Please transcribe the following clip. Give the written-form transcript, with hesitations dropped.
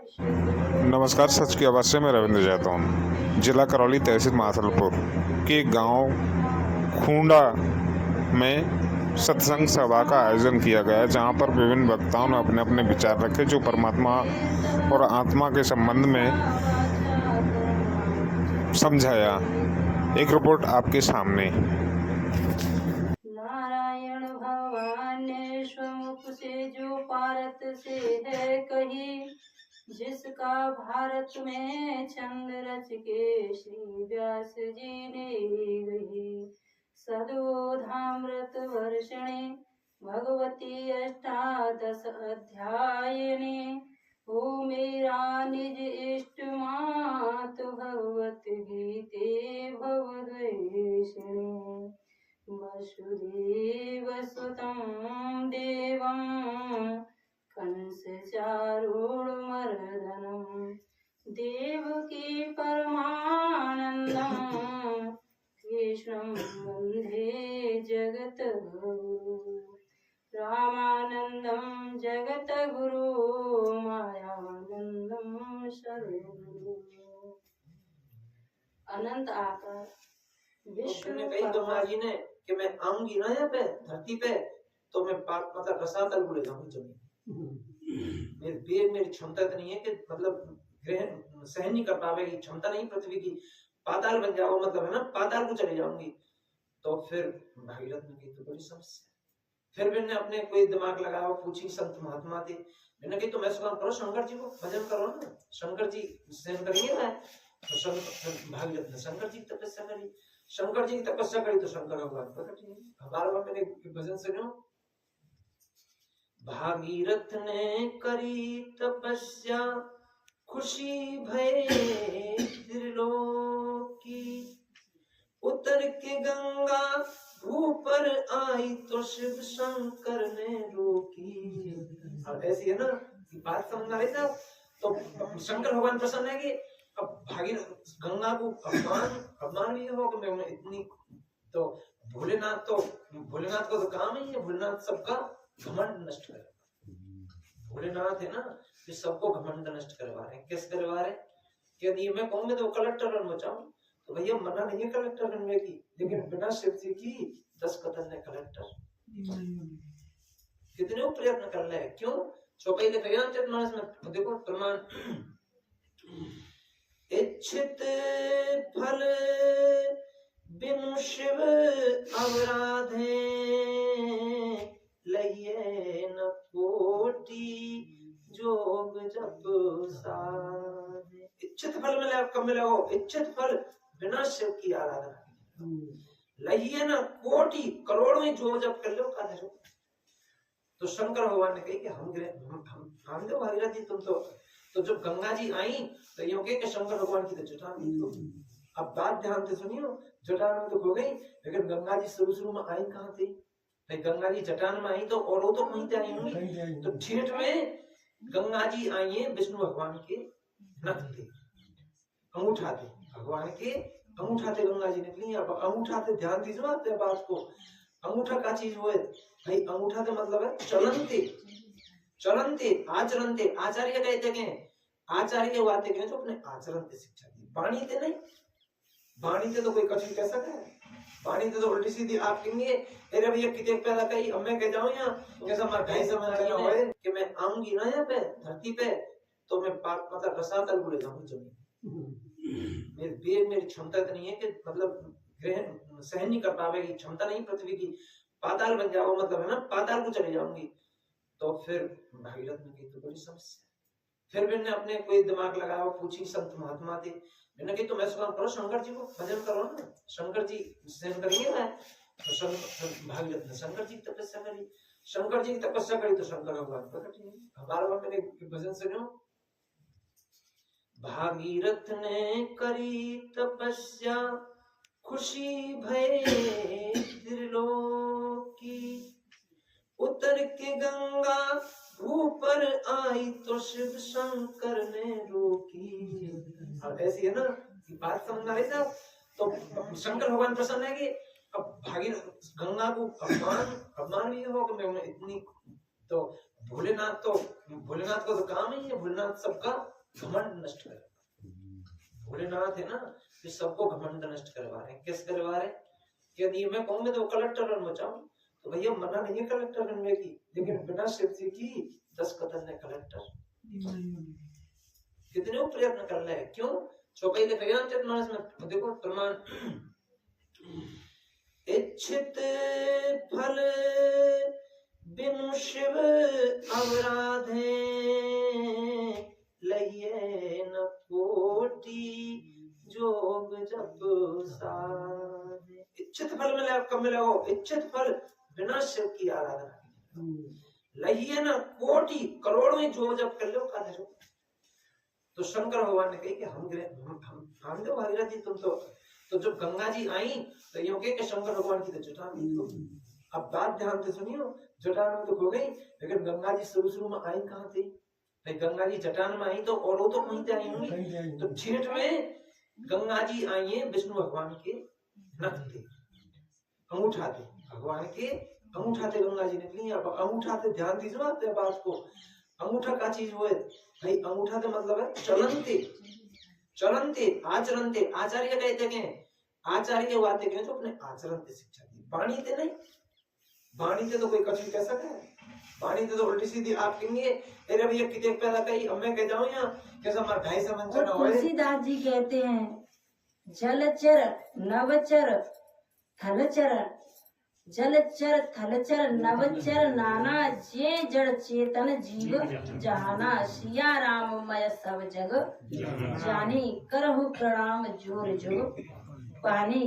नमस्कार। सच की आवाज़ से मैं रविंद्र जैतौन। जिला करौली, तहसील माथलपुर के गांव खूंडा में सत्संग सभा का आयोजन किया गया, जहां पर विभिन्न वक्ताओं ने अपने अपने विचार रखे, जो परमात्मा और आत्मा के संबंध में समझाया। एक रिपोर्ट आपके सामने। नारायण भगवान ने स्वमुख से जो पारत से है कही, जिसका भारत में छंद रच के श्री व्यास जी ने गही। सदोधामृत वर्षणे भगवती अष्टादश अध्यायने, ओ मेरा निज इष्ट मात भगवत गीते भवद्वेषिणे। वसुदेवसुतं देवं कंसचारूढमर्दनं, देवकी परमानन्दं कृष्णं वन्दे जगद्गुरुं। रामानन्दं जगद्गुरु, मायानन्दं सद्गुरु। अनंत आकार विश्व कही ब्रह्मा जी ने कि मैं आऊंगी ना यहाँ पे धरती पे, तो मैं मतलब रसातल बुले जाऊंगी जमीन। मेरी क्षमता तो नहीं है कि मतलब ग्रहण सहन नहीं कर पाएगी, क्षमता नहीं पृथ्वी की। पाताल बन जाओ मतलब है ना, पाताल को चले जाऊंगी। तो फिर भागीरथ ने कही तो बड़ी समस्या। फिर मैंने अपने कोई दिमाग लगाया, पूछी संत महात्मा थे, मैंने कही तो मैं काम करो, शंकर जी को भजन करो ना, शंकर जी सहन करेंगे ना। तो भागीरथ ने शंकर जी की तपस्या करी, शंकर जी की तपस्या करी तो शंकर भगवान प्रकट हुए। हमारे बार मैंने भजन सुनो, भागीरथ ने करी तपस्या, खुशी भय त्रिलोकी, उतर के गंगा ऊपर आई तो शिव शंकर ने रोकी। अब ऐसी है ना बात समझ में आई था। तो शंकर भगवान प्रसन्न है कि अब भागीरथ गंगा को अपमान भी हो कि मैं इतनी, तो भोलेनाथ को तो काम ही है, भोलेनाथ सबका घमंड नष्ट करेगा। भोलेनाथ है ना, ये सबको घमंड नष्ट करवा रहे हैं। कैसे करवा रहे हैं? यदि मैं कहूंगा तो कलेक्टर बन बचाऊं, तो भैया मना नहीं है कलेक्टर बनने की, लेकिन बिना शिव जी की 10 कदम ने कलेक्टर कितने प्रयत्न कर रहे हैं। क्यों? पहले मानस में देखो प्रमाण, इच्छित फल बिनु शिव अवराधे, लइए न कोटि जोग जप साधे। इच्छित फल मिले, कब मिले हो? इच्छित फल बिना शिव की आराधना, लइए न कोटि करोड़ों जोग जप कर लो का। तो शंकर भगवान ने कही कि हम दो भागीरथ जी, तुम तो जब गंगा जी आई तो यूं के शंकर भगवान की तो जटान थी। तो अब बात ध्यान से सुनियो, जटान में तो हो गई, लेकिन गंगा जी शुरू में आई कहां थी? भाई गंगा जी जटान में आई तो और वो तो कहीं आई होंगी। तो ठेठ में गंगा जी आई है विष्णु भगवान के नख थे, अंगूठा थे, भगवान के अंगूठा थे, गंगा जी निकली। अब अंगूठा थे, ध्यान दीजिए आप बात को। अंगूठा का चीज हुए भाई, अंगूठा का मतलब है चलनते आचरणते। आचार्य कहते हैं, आचार्य वाते हैं जो अपने आचरण की शिक्षा दी। वाणी थे नहीं, वाणी थे तो कोई कठिन कह सकता है? वाणी थे तो उल्टी सीधी आप कहेंगे अरे भैया कितने पैदा कही, अब मैं कह जाऊं यहाँ तो कैसा मार ढाई समझ होए कि मैं आऊंगी ना यहाँ पे धरती पे, तो मैं मतलब रसातल बुले जाऊंगी जमीन। मेरी क्षमता तो नहीं है कि मतलब ग्रहण सहन नहीं कर पाएगी, क्षमता नहीं पृथ्वी की। पाताल बन जाओ मतलब है ना, पाताल को चले जाऊंगी। तो फिर भागीरथ ने कही तो बड़ी समस्या। फिर मैंने अपने कोई दिमाग लगाया, पूछी संत महात्मा थे, मैंने कही तो मैं काम करो, शंकर जी को भजन करो ना, शंकर जी सहन करेंगे ना। तो भागीरथ ने शंकर जी की तपस्या करी, शंकर जी की तपस्या करी तो शंकर भगवान प्रकट हुए। हमारे बार मैंने भजन सुनो, भागीरथ ने करी तपस्या, खुशी भय त्रिलोकी, उतर के गंगा ऊपर आई तो शिव शंकर ने रोकी। अब ऐसी है ना बात समझ में आई था। तो शंकर भगवान प्रसन्न है कि अब भागीरथ गंगा को अपमान भी हो कि मैं इतनी, तो भोलेनाथ का तो काम ही है, भोलेनाथ सबका घमंड नष्ट करे। भोलेनाथ है ना, ये सबको घमंड नष्ट करवा रहे हैं। कैसे करवा रहे हैं? यदि मैं कहूँ तो कलेक्टर बन बचाऊं, तो भैया मना नहीं है कलेक्टर बनने की, लेकिन बिना शिवजी की 10 कतन ने कलेक्टर कितने वो प्रयत्न कर रहे हैं। क्यों? चौपाई के रामचरितमानस में देखो प्रमाण, इच्छित फल बिनु शिव अवराधे, लइए न कोटि जोग जप साधे। इच्छित फल मिले कब मिले हो? इच्छित फल बिना शिव की आराधना, लइए न कोटि करोड़ों ही जोग जप कर लो का धरो। तो शंकर भगवान ने कही कि हम तो भागीरथी तुम तो जब गंगा जी आई तो यूं के शंकर भगवान की तो जटा में खो गई। अब बात ध्यान से सुनियो, जटा में तो खो गई, लेकिन गंगा जी शुरू में आई कहाँ थी? भाई गंगा जी जटान में आई तो और वो तो कहीं आई होंगी। तो जेठ में गंगा जी आई है विष्णु भगवान के नथ थे, अंगूठा थे भगवान के, अंगूठा थे गंगा जी निकली। अब अंगूठा थे, ध्यान दीजिए बात को, अंगूठा का चीज वो है भाई, अंगूठा का मतलब है चलनते चलनते आचरणते। आचार्य कहते हैं, आचार्य वाते कहें तो अपने आचरण से शिक्षा दी, वाणी थे नहीं। वाणी थे तो कोई कछु कह सके, वाणी थे तो उल्टी सीधी आप कहेंगे अरे भैया कितने पैदा कही, अब मैं कह जाऊं यहाँ कैसा हमारा ढाई से मंचन हो। तुलसीदास जी कहते हैं, जलचर नवचर थलचर, जलचर थलचर नवचर नाना, जे जड़ चेतन जीव जहाना। सिया राम मय सब जग जानी, करहु प्रणाम जोर जो पानी।